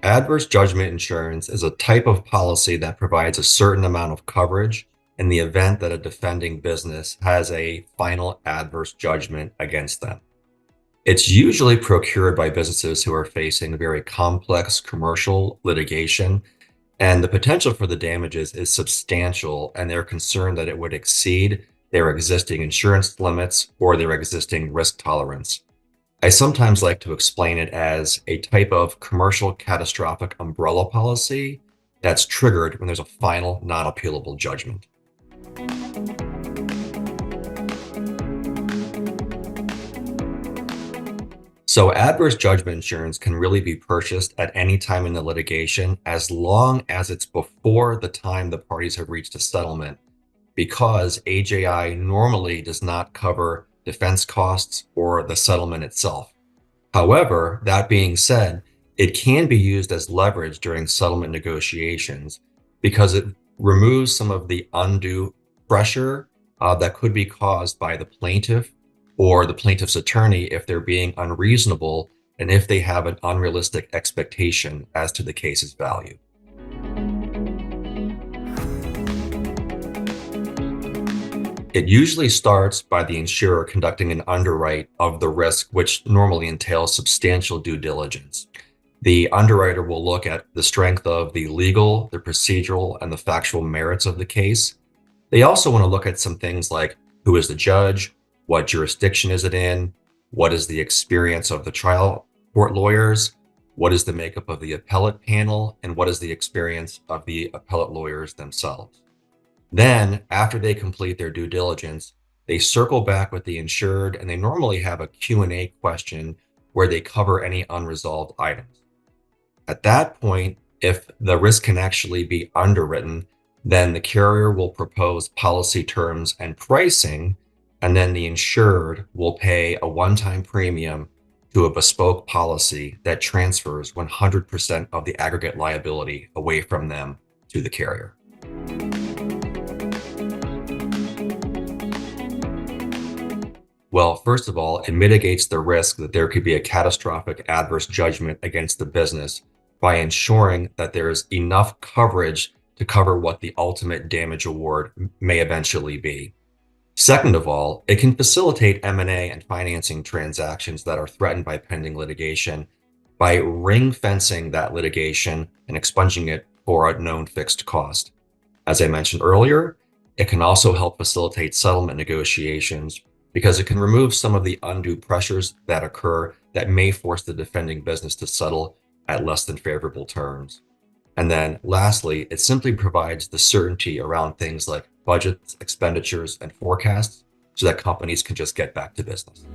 Adverse judgment insurance is a type of policy that provides a certain amount of coverage in the event that a defending business has a final adverse judgment against them. It's usually procured by businesses who are facing very complex commercial litigation, and the potential for the damages is substantial, and they're concerned that it would exceed their existing insurance limits or their existing risk tolerance. I sometimes like to explain it as a type of commercial catastrophic umbrella policy that's triggered when there's a final non appealable judgment. So, adverse judgment insurance can really be purchased at any time in the litigation as long as it's before the time the parties have reached a settlement, because AJI normally does not cover defense costs or the settlement itself. However, that being said, it can be used as leverage during settlement negotiations because it removes some of the undue pressure that could be caused by the plaintiff or the plaintiff's attorney if they're being unreasonable and if they have an unrealistic expectation as to the case's value. It usually starts by the insurer conducting an underwrite of the risk, which normally entails substantial due diligence. The underwriter will look at the strength of the legal, the procedural, and the factual merits of the case. They also want to look at some things like who is the judge, what jurisdiction is it in, what is the experience of the trial court lawyers, what is the makeup of the appellate panel, and what is the experience of the appellate lawyers themselves. Then, after they complete their due diligence, they circle back with the insured and they normally have a Q&A question where they cover any unresolved items. At that point, if the risk can actually be underwritten, then the carrier will propose policy terms and pricing, and then the insured will pay a one-time premium to a bespoke policy that transfers 100% of the aggregate liability away from them to the carrier. Well, first of all, it mitigates the risk that there could be a catastrophic adverse judgment against the business by ensuring that there is enough coverage to cover what the ultimate damage award may eventually be. Second of all, it can facilitate M&A and financing transactions that are threatened by pending litigation by ring fencing that litigation and expunging it for a known fixed cost. As I mentioned earlier, it can also help facilitate settlement negotiations because it can remove some of the undue pressures that occur that may force the defending business to settle at less than favorable terms. And then lastly, it simply provides the certainty around things like budgets, expenditures, and forecasts so that companies can just get back to business.